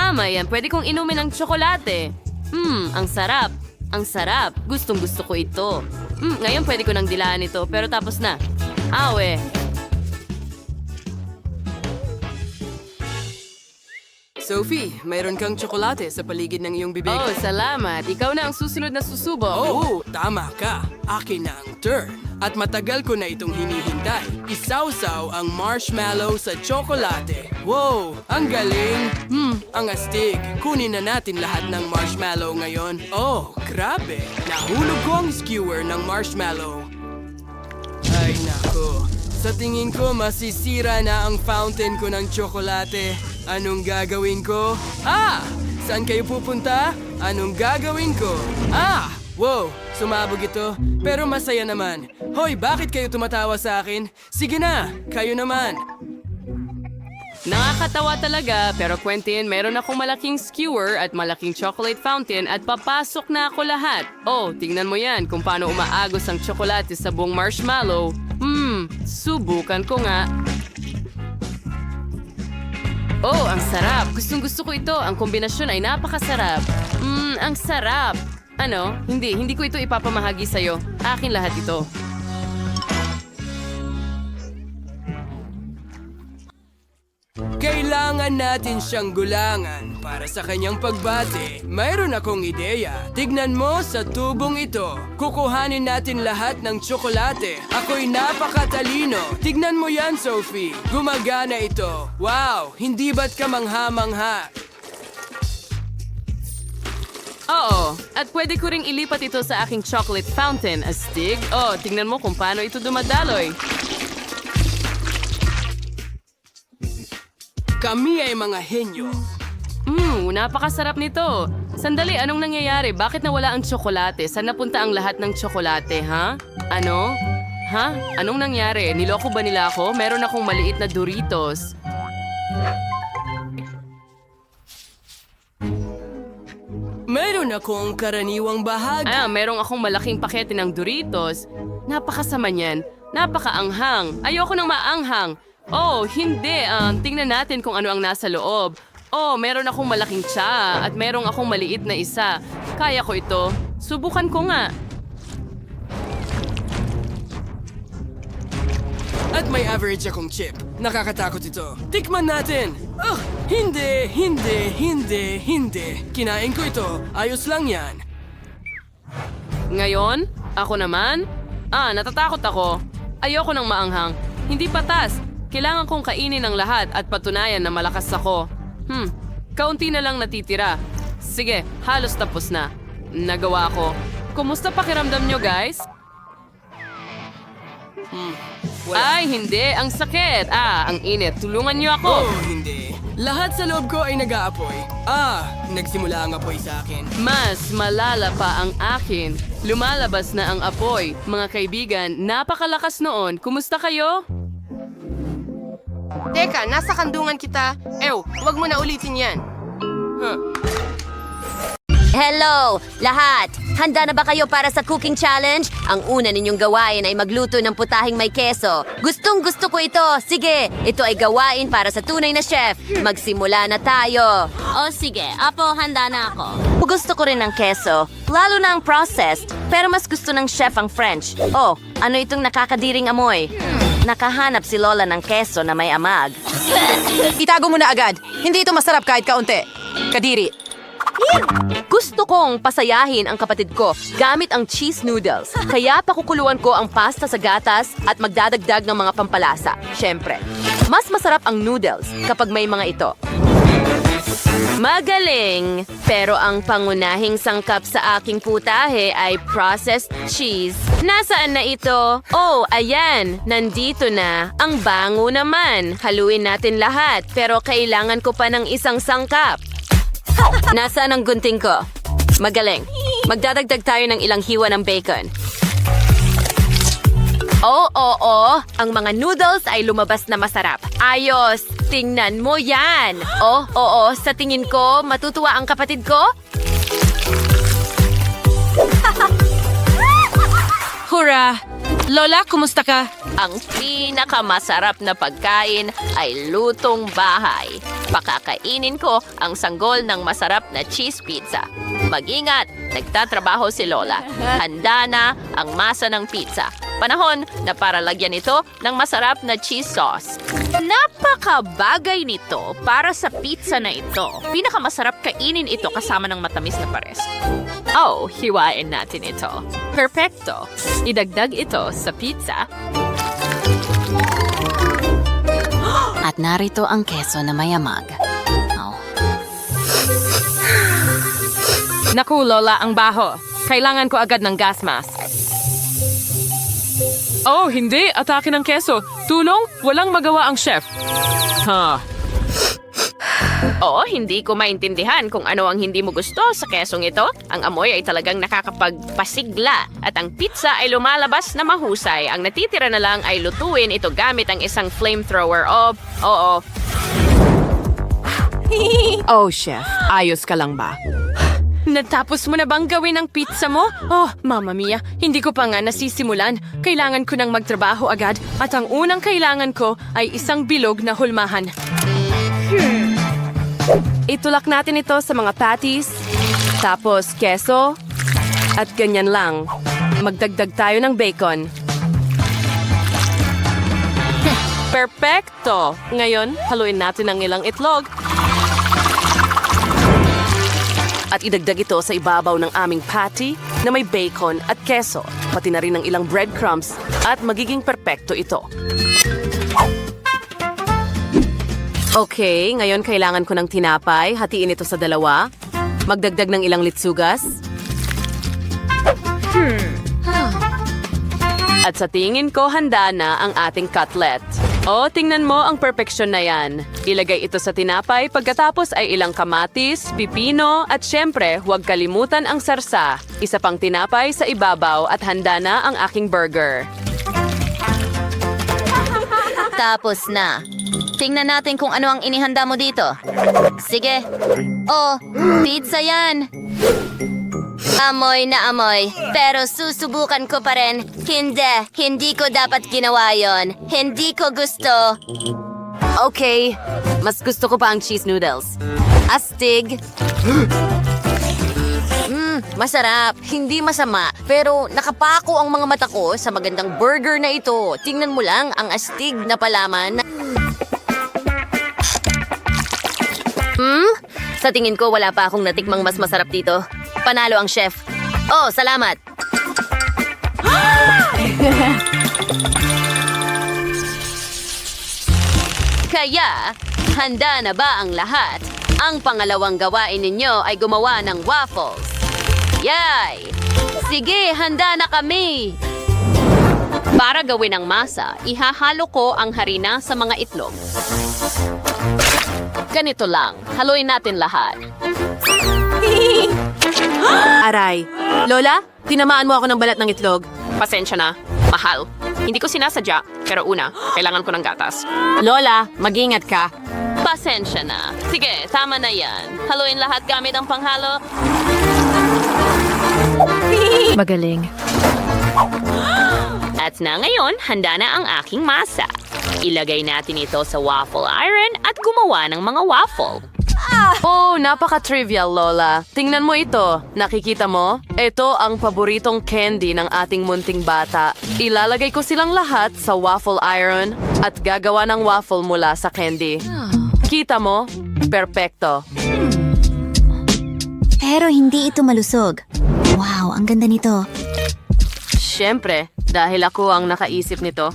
Mayan. Pwede kong inumin ng tsokolate. Ang sarap. Ang sarap. Gustong gusto ko ito. Ngayon pwede ko nang dilaan ito, pero tapos na. Sophie, mayroon kang tsokolate sa paligid ng iyong bibig. Salamat. Ikaw na ang susunod na susubok. Tama ka. Akin na ang turn. At matagal ko na itong hinihintay. Isawsaw ang marshmallow sa tsokolate. Wow, ang galing. Ang astig. Kunin na natin lahat ng marshmallow ngayon. Grabe. Nahulog ko ang skewer ng marshmallow. Ay nako. Sa tingin ko, masisira na ang fountain ko ng tsokolate. Anong gagawin ko? Saan kayo pupunta? Anong gagawin ko? Wow, sumabog ito. Pero masaya naman. Hoy, bakit kayo tumatawa sa akin? Sige na, kayo naman. Nakakatawa talaga, pero Quentin, meron akong malaking skewer at malaking chocolate fountain at papasok na ako lahat. Oh, tingnan mo yan kung paano umaagos ang tsokolate sa buong marshmallow. Subukan ko nga. Oh, ang sarap. Gustong-gusto ko ito. Ang kombinasyon ay napakasarap. Ang sarap. Ano? Hindi ko ito ipapamahagi sa'yo. Akin lahat ito. Kailangan natin siyang gulangan para sa kanyang pagbate. Mayroon akong ideya. Tignan mo sa tubong ito. Kukuhanin natin lahat ng tsokolate. Ako'y napakatalino. Tignan mo yan, Sophie. Gumagana ito. Wow, hindi ba't ka mangha-mangha? Oo, at pwede ko ring ilipat ito sa aking chocolate fountain, astig. Oh, tingnan mo kung paano ito dumadaloy. Kami ay mga henyo. Napakasarap nito. Sandali, anong nangyayari? Bakit nawala ang tsokolate? Saan napunta ang lahat ng tsokolate, ha? Ano? Ha? Anong nangyari? Niloko ba nila ako? Meron akong maliit na Doritos. Meron akong karaniwang bahagi. Merong akong malaking pakete ng Doritos. Napakasama niyan. Napakaanghang. Ayoko ng maanghang. Oh, hindi. Tingnan natin kung ano ang nasa loob. Oh, meron akong malaking tsa at meron akong maliit na isa. Kaya ko ito. Subukan ko nga. At may average akong chip. Nakakatakot ito. Tikman natin! Oh, hindi. Kinain ko ito. Ayos lang yan. Ngayon, ako naman? Natatakot ako. Ayoko ng maanghang. Hindi patas. Kailangan kong kainin ang lahat at patunayan na malakas ako. Kaunti na lang natitira. Sige, halos tapos na. Nagawa ko. Kumusta pakiramdam nyo, guys? Ay, hindi. Ang sakit. Ang init. Tulungan nyo ako. Oh, hindi. Lahat sa loob ko ay nag-aapoy. Nagsimula ang apoy sa akin. Mas malala pa ang akin. Lumalabas na ang apoy. Mga kaibigan, napakalakas noon. Kumusta kayo? Teka, nasa kandungan kita. Wag mo na ulitin yan. Hello, lahat! Handa na ba kayo para sa cooking challenge? Ang una ninyong gawain ay magluto ng putahing may keso. Gustong-gusto ko ito. Sige, ito ay gawain para sa tunay na chef. Magsimula na tayo. O sige, Apo, handa na ako. Gusto ko rin ng keso, lalo na ang processed. Pero mas gusto ng chef ang French. Oh, ano itong nakakadiring amoy? Nakahanap si Lola ng keso na may amag. Itago mo na agad. Hindi ito masarap kahit kaunti. Kadiri. Gusto kong pasayahin ang kapatid ko gamit ang cheese noodles. Kaya pakukuluan ko ang pasta sa gatas at magdadagdag ng mga pampalasa. Siyempre, mas masarap ang noodles kapag may mga ito. Magaling! Pero ang pangunahing sangkap sa aking putahe ay processed cheese. Nasaan na ito? Oh, ayan! Nandito na. Ang bango naman. Haluin natin lahat, pero kailangan ko pa ng isang sangkap. Nasaan ang gunting ko? Magaling. Magdadagdag tayo ng ilang hiwa ng bacon. Oo. Ang mga noodles ay lumabas na masarap. Ayos! Tingnan mo yan! Oo. Sa tingin ko, matutuwa ang kapatid ko? Hurra! Lola, kumusta ka? Ang pinakamasarap na pagkain ay lutong bahay. Pakakainin ko ang sanggol ng masarap na cheese pizza. Mag-ingat, nagtatrabaho si Lola. Handa na ang masa ng pizza. Panahon na para lagyan ito ng masarap na cheese sauce. Napakabagay nito para sa pizza na ito. Pinakamasarap kainin ito kasama ng matamis na pares. Oh, hiwain natin ito. Perfecto. Idagdag ito sa pizza. At narito ang keso na mayamag. Naku, Lola, ang baho. Kailangan ko agad ng gas mask. Oh, hindi. Atake ng keso. Tulong? Walang magawa ang chef. Oo, hindi ko maintindihan kung ano ang hindi mo gusto sa kesong ito. Ang amoy ay talagang nakakapagpasigla at ang pizza ay lumalabas na mahusay. Ang natitira na lang ay lutuin ito gamit ang isang flamethrower. Oo. Oh, chef. Ayos ka lang ba? Natapos mo na bang gawin ang pizza mo? Oh, Mamma Mia, hindi ko pa nga nasisimulan. Kailangan ko nang magtrabaho agad at ang unang kailangan ko ay isang bilog na hulmahan. Itulak natin ito sa mga patties, tapos keso, at ganyan lang. Magdagdag tayo ng bacon. Perfecto! Ngayon, haluin natin ang ilang itlog. At idagdag ito sa ibabaw ng aming patty na may bacon at keso, pati na rin ng ilang breadcrumbs at magiging perpekto ito. Okay, ngayon kailangan ko ng tinapay. Hatiin ito sa dalawa. Magdagdag ng ilang litsugas. At sa tingin ko, handa na ang ating cutlet. O, tingnan mo ang perfeksyon na yan. Ilagay ito sa tinapay, pagkatapos ay ilang kamatis, pipino, at syempre, huwag kalimutan ang sarsa. Isa pang tinapay sa ibabaw at handa na ang aking burger. Tapos na. Tingnan natin kung ano ang inihanda mo dito. Sige. Oh, pizza yan. Amoy na amoy. Pero susubukan ko pa rin. Hindi ko dapat ginawa yon. Hindi ko gusto. Okay, mas gusto ko pa ang cheese noodles. Astig. Masarap, hindi masama. Pero nakapako ang mga mata ko sa magandang burger na ito. Tingnan mo lang ang astig na palaman. Sa tingin ko wala pa akong natikmang mas masarap dito. Panalo ang chef. Oh, salamat. Kaya, handa na ba ang lahat? Ang pangalawang gawain ninyo ay gumawa ng waffles. Yay! Sige, handa na kami! Para gawin ang masa, ihahalo ko ang harina sa mga itlog. Ganito lang, haluin natin lahat. Aray. Lola, tinamaan mo ako ng balat ng itlog. Pasensya na. Mahal. Hindi ko sinasadya. Pero una, kailangan ko ng gatas. Lola, mag-ingat ka. Pasensya na. Sige, tama na yan. Haluin lahat gamit ang panghalo. Magaling. At na ngayon, handa na ang aking masa. Ilagay natin ito sa waffle iron at gumawa ng mga waffle. Oh, napaka-trivial, Lola. Tingnan mo ito. Nakikita mo? Ito ang paboritong candy ng ating munting bata. Ilalagay ko silang lahat sa waffle iron at gagawa ng waffle mula sa candy. Kita mo? Perpekto. Pero hindi ito malusog. Wow, ang ganda nito. Siyempre, dahil ako ang nakaisip nito.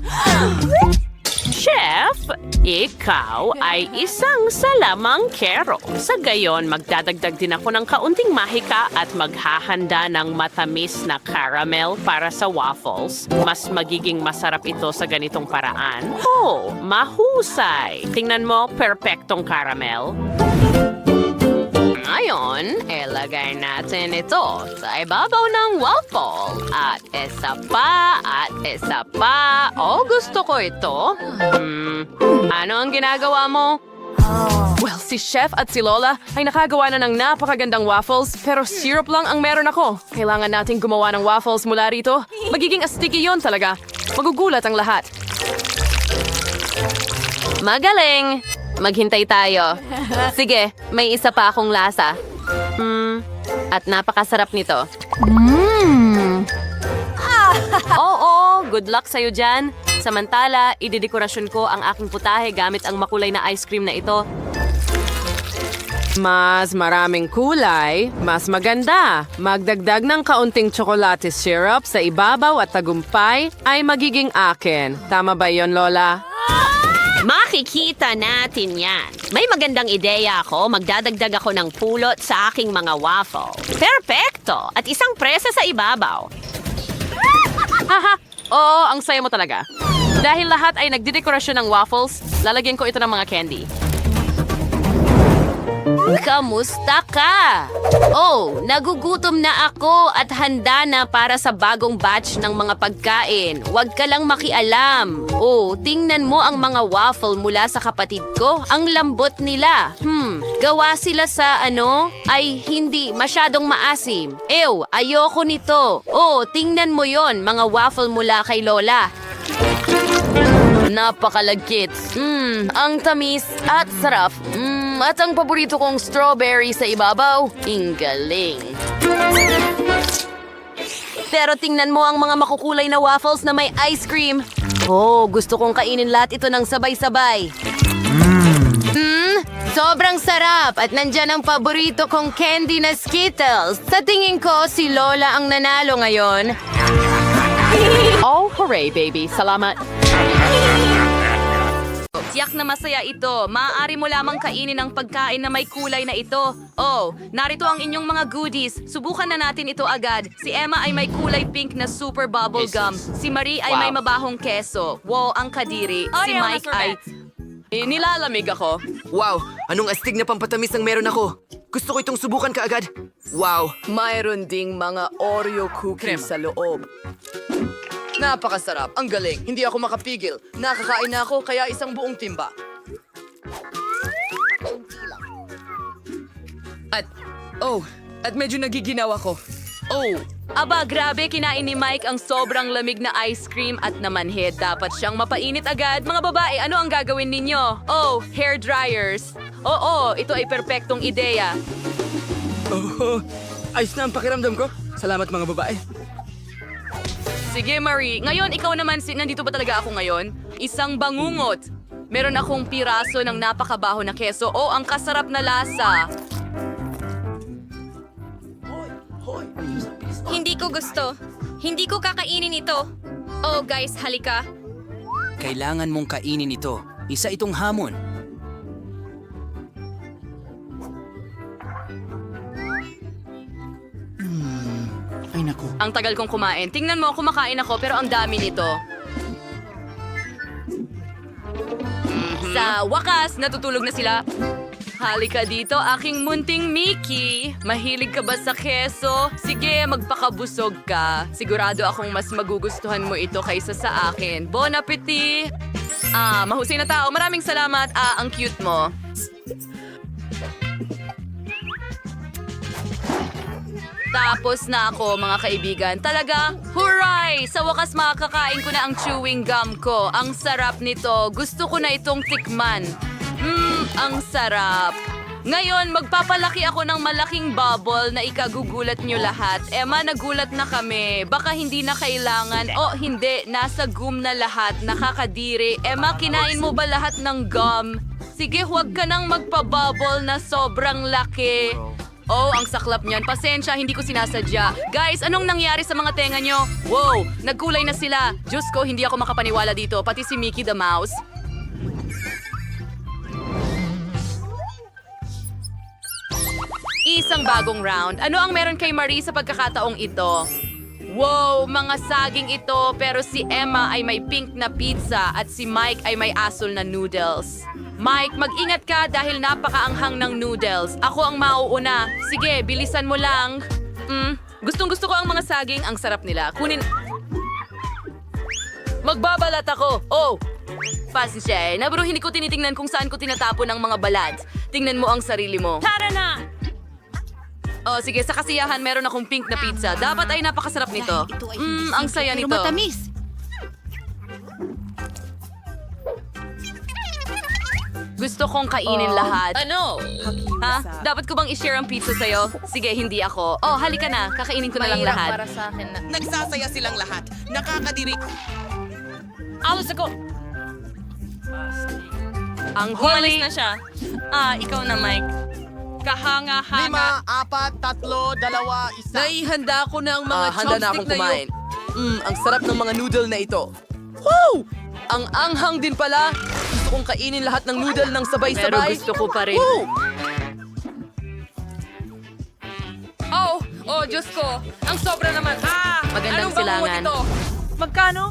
Chef, ikaw ay isang salamangkero. Sa gayon, magdadagdag din ako ng kaunting mahika at maghahanda ng matamis na caramel para sa waffles. Mas magiging masarap ito sa ganitong paraan. Oh, mahusay! Tingnan mo, perpektong caramel. Ngayon, ilagay natin ito sa ibabaw ng waffle. At isa pa. Oh, gusto ko ito. Ano ang ginagawa mo? Well, si Chef at si Lola ay nakagawa na ng napakagandang waffles, pero syrup lang ang meron ako. Kailangan nating gumawa ng waffles mula rito. Magiging sticky yon talaga. Magugulat ang lahat. Magaling! Maghintay tayo. Sige, may isa pa akong lasa. At napakasarap nito. Oo, good luck sa'yo dyan. Samantala, idedekorasyon ko ang aking putahe gamit ang makulay na ice cream na ito. Mas maraming kulay, mas maganda. Magdagdag ng kaunting tsokolate syrup sa ibabaw at tagumpay ay magiging akin. Tama ba yon, Lola? Makikita natin yan. May magandang ideya ako. Magdadagdag ako ng pulot sa aking mga waffle. Perfecto! At isang presa sa ibabaw. Haha! Oo, ang saya mo talaga. Dahil lahat ay nagdidekorasyon ng waffles, lalagyan ko ito ng mga candy. Kamusta ka? Oh, nagugutom na ako at handa na para sa bagong batch ng mga pagkain. Huwag ka lang makialam. Oh, tingnan mo ang mga waffle mula sa kapatid ko. Ang lambot nila. Gawa sila sa ay hindi masyadong maasim. Ew, ayoko nito. Oh, tingnan mo yon, mga waffle mula kay Lola. Napakalagkit. Ang tamis at sarap. At ang paborito kong strawberry sa ibabaw. Galing. Pero tingnan mo ang mga makukulay na waffles na may ice cream. Oh, gusto kong kainin lahat ito ng sabay-sabay. Sobrang sarap at nandyan ang paborito kong candy na Skittles. Sa tingin ko, si Lola ang nanalo ngayon. Oh, hooray, baby. Salamat. Tiyak na masaya ito. Maaari mo lamang kainin ang pagkain na may kulay na ito. Oh, narito ang inyong mga goodies. Subukan na natin ito agad. Si Emma ay may kulay pink na super bubble gum. Si Marie ay may mabahong keso. Wow, ang kadiri. Si Mike ay... nilalamig ako. Wow, anong astig na pampatamis ang meron ako? Gusto ko itong subukan kaagad. Wow, Mayroon ding mga Oreo cookies sa loob. Napakasarap. Ang galing. Hindi ako makapigil. Nakakain na ako kaya isang buong timba. At medyo nagiginaw ako. Oh, aba grabe, kinain ni Mike ang sobrang lamig na ice cream at namanhid. Dapat siyang mapainit agad. Mga babae, ano ang gagawin ninyo? Oh, hair dryers. Oo, ito ay perpektong ideya. Ayos na ang pakiramdam ko. Salamat mga babae. Sige, Marie. Ngayon, ikaw naman, nandito ba talaga ako ngayon? Isang bangungot. Meron akong piraso ng napakabaho na keso. Oh, ang kasarap na lasa. Hindi ko gusto. Hindi ko kakainin ito. Oh, guys, halika. Kailangan mong kainin ito. Isa itong hamon. Ay naku. Ang tagal kong kumain. Tingnan mo, kumakain ako pero ang dami nito. Sa wakas, natutulog na sila. Halika dito, aking munting Mickey. Mahilig ka ba sa keso? Sige, magpakabusog ka. Sigurado akong mas magugustuhan mo ito kaysa sa akin. Bon appetit! Mahusay na tao. Maraming salamat. Ang cute mo. Tapos na ako, mga kaibigan. Talaga, hooray! Sa wakas makakakain ko na ang chewing gum ko. Ang sarap nito. Gusto ko na itong tikman. Ang sarap. Ngayon, magpapalaki ako ng malaking bubble na ikagugulat nyo lahat. Emma, nagulat na kami. Baka hindi na kailangan. O, hindi. Nasa gum na lahat. Nakakadiri. Emma, kinain mo ba lahat ng gum? Sige, huwag ka nang magpa-bubble na sobrang laki. Oh, ang saklap niyan. Pasensya, hindi ko sinasadya. Guys, anong nangyari sa mga tenga nyo? Wow, nagkulay na sila. Diyos ko, hindi ako makapaniwala dito. Pati si Mickey the Mouse. Isang bagong round. Ano ang meron kay Marie sa pagkakataong ito? Wow, mga saging ito. Pero si Emma ay may pink na pizza at si Mike ay may asul na noodles. Mike, mag-ingat ka dahil napakaanghang ng noodles. Ako ang mauuna. Sige, bilisan mo lang. Gustong-gusto ko ang mga saging. Ang sarap nila. Kunin... Magbabalat ako. Oh! Pasensya, na bro, hindi ko tinitingnan kung saan ko tinatapon ang mga balat. Tingnan mo ang sarili mo. Tara na! Oh, sige, sa kasiyahan, meron akong pink na pizza. Dapat ay napakasarap nito. Ang saya nito. Matamis. Gusto kong kainin lahat. Ano? Ha? Dapat ko bang i-share ang pizza sa'yo? Sige, hindi ako. Oh, halika na. Kakainin ko na lang lahat. sa akin na. Nagsasaya silang lahat. Nakakadiri. Alos ako! Ang huli. na siya. Ikaw na, Mike. Kahanga-hanga. 5, 4, 3, 2, 1. Naihanda ko ng mga handa na akong chopstick na kumain. yun. Ang sarap ng mga noodle na ito. Woo! Ang anghang din pala. Gusto kong kainin lahat ng noodle ng Pero sabay-sabay. gusto ko pa rin. Woo! Oh, Diyos ko. Ang sobra naman. Magandang anong bangungot silangan. ito? Magkano?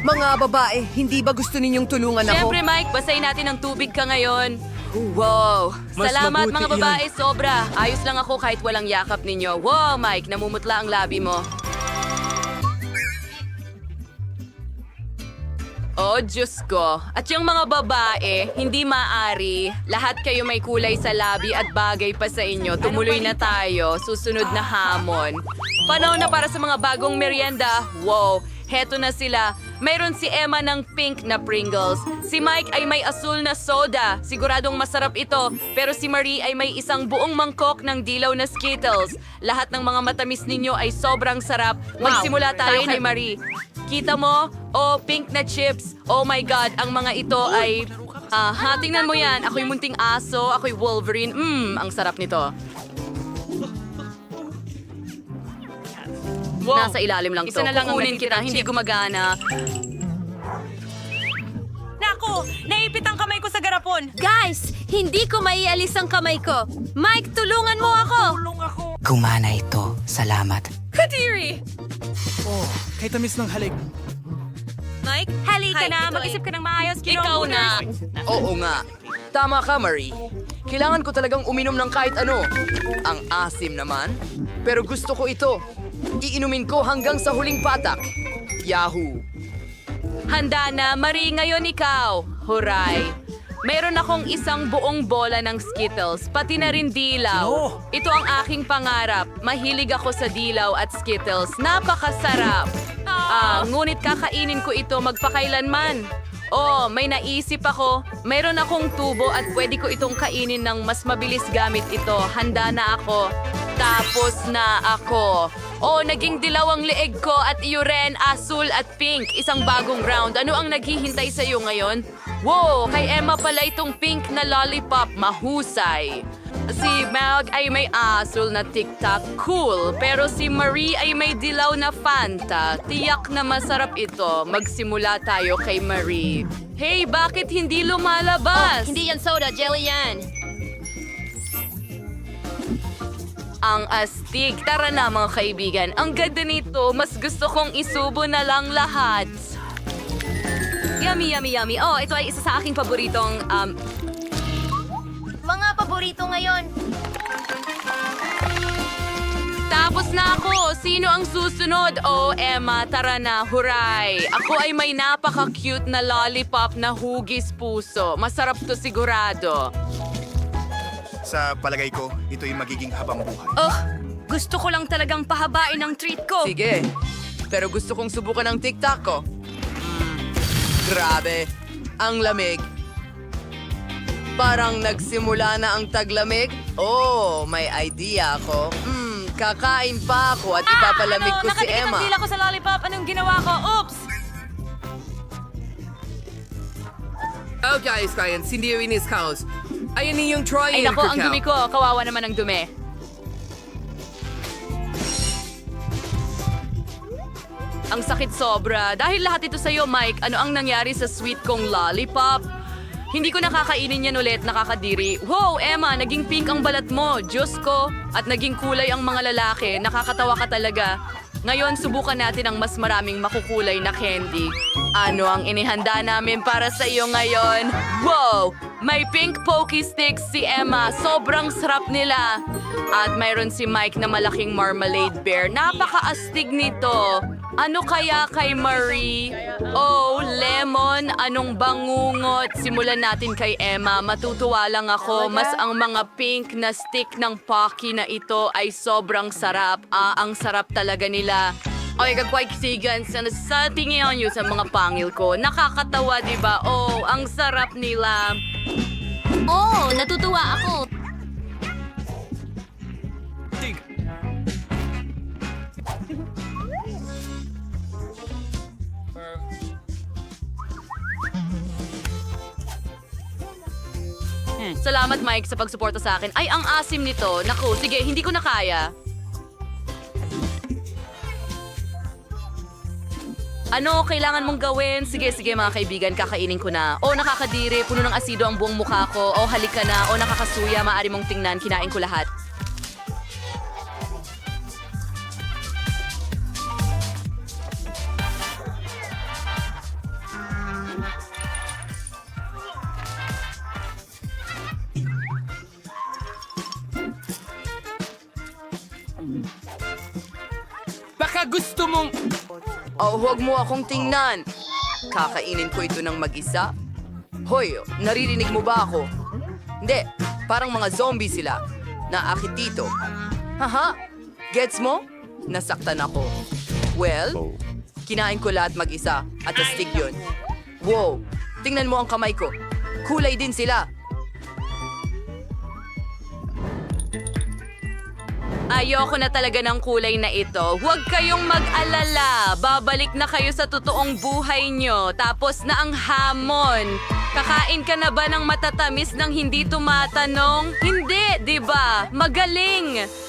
Mga babae, hindi ba gusto ninyong tulungan ako? Siyempre, Mike, basahin natin ng tubig ka ngayon. Wow! Mas Salamat mabuti mga babae, sobra. Ayos lang ako kahit walang yakap ninyo. Wow, Mike, namumutla ang labi mo. Oh, Diyos ko. At yung mga babae, hindi maaari. Lahat kayo may kulay sa labi at bagay pa sa inyo. Tumuloy na tayo. Susunod na hamon. Panahon na para sa mga bagong merienda. Wow, heto na sila. Mayroon si Emma ng pink na Pringles. Si Mike ay may asul na soda. Siguradong masarap ito. Pero si Marie ay may isang buong mangkok ng dilaw na Skittles. Lahat ng mga matamis ninyo ay sobrang sarap. Magsimula tayo kay Marie. Kita mo? Oh, pink na chips. Oh my God, ang mga ito ay... tingnan mo yan. Ako'y munting aso, ako'y Wolverine. Ang sarap nito. Wow. Nasa ilalim lang to. Isa na lang kukunin kita, hindi gumagana. Naku! Naipit ang kamay ko sa garapon! Guys, hindi ko maialis ang kamay ko. Mike, tulungan mo ako! Gumana ito. Salamat. Kadiri! Kay tamis ng halik. Mike, halika na. Mag-isip ka ng maayos. Ikaw na. Oo nga. Tama ka, Marie. Kailangan ko talagang uminom ng kahit ano. Ang asim naman. Pero gusto ko ito. Iinumin ko hanggang sa huling patak. Yahoo! Handa na. Marie, ngayon ikaw. Huray. Mayroon akong isang buong bola ng Skittles, pati na rin dilaw. Ito ang aking pangarap. Mahilig ako sa dilaw at Skittles. Napakasarap. Ngunit kakainin ko ito magpakailanman. Oh, may naisip ako. Mayroon akong tubo at pwede ko itong kainin ng mas mabilis gamit ito. Handa na ako. Tapos na ako. Oh, naging dilaw ang leeg ko at iyo rin, asul at pink. Isang bagong round. Ano ang naghihintay sa iyo ngayon? Wow, kay Emma pala itong pink na lollipop. Mahusay. Si Mag ay may asul na tic-tac. Cool. Pero si Marie ay may dilaw na Fanta. Tiyak na masarap ito. Magsimula tayo kay Marie. Hey, bakit hindi lumalabas? Hindi yan soda, jelly yan. Ang astig. Tara na mga kaibigan. Ang ganda nito. Mas gusto kong isubo na lang lahat. Yummy, yummy, yummy. Oh, ito ay isa sa aking paboritong... Mga paborito ngayon. Tapos na ako. Sino ang susunod? Oh, Emma, tara na. Huray. Ako ay may napaka-cute na lollipop na hugis puso. Masarap to sigurado. Sa palagay ko, ito'y magiging habang buhay. Oh, gusto ko lang talagang pahabain ang treat ko. Sige. Pero gusto kong subukan ang tic-tac ko. Grabe. Ang lamig. Parang nagsimula na ang taglamig. Oh, may idea ako. Kakain pa ako at ipapalamig ko si Emma. Nakadikit ang dila ko sa lollipop. Anong ginawa ko? Oops! Oh guys, clients, hindi in his house. Ayan ninyong Troy Ay nako, ang dumi ko. Kawawa naman ang dumi. Ang sakit sobra. Dahil lahat ito sa'yo, Mike, ano ang nangyari sa sweet kong lollipop? Hindi ko nakakainin yan ulit, nakakadiri. Wow, Emma, naging pink ang balat mo. Diyos ko. At naging kulay ang mga lalaki. Nakakatawa ka talaga. Ngayon, subukan natin ang mas maraming makukulay na candy. Ano ang inihanda namin para sa iyo ngayon? Wow! May pink pokey sticks si Emma. Sobrang sarap nila. At mayroon si Mike na malaking marmalade bear. Napakaastig nito. Ano kaya kay Marie? Oh, lemon, anong bangungot? Simulan natin kay Emma. Matutuwa lang ako. Mas ang mga pink na stick ng Pocky na ito ay sobrang sarap. Ang sarap talaga nila. Ay, kagwaisigan sa tingin nyo sa mga pangil ko. Nakakatawa, di ba? Oh, ang sarap nila. Oh, natutuwa ako. Salamat, Mike, sa pagsuporta sa akin. Ay, ang asim nito. Naku, sige, hindi ko na kaya. Ano kailangan mong gawin? Sige, mga kaibigan, kakainin ko na. O, nakakadiri, puno ng asido ang buong mukha ko. O, halika na. O, nakakasuya, maaari mong tingnan, kinain ko lahat. Baka gusto mong... Oh, huwag mo akong tingnan. Kakainin ko ito ng mag-isa. Hoy, naririnig mo ba ako? Hindi, parang mga zombie sila. Naakit dito. Haha, gets mo? Nasaktan ako. Well, kinain ko lahat mag-isa at astig yun. Wow, tingnan mo ang kamay ko. Kulay din sila. Ayoko na talaga ng kulay na ito. Huwag kayong mag-alala. Babalik na kayo sa totoong buhay nyo. Tapos na ang hamon. Kakain ka na ba ng matatamis nang hindi tumatanong? Hindi, di ba? Magaling!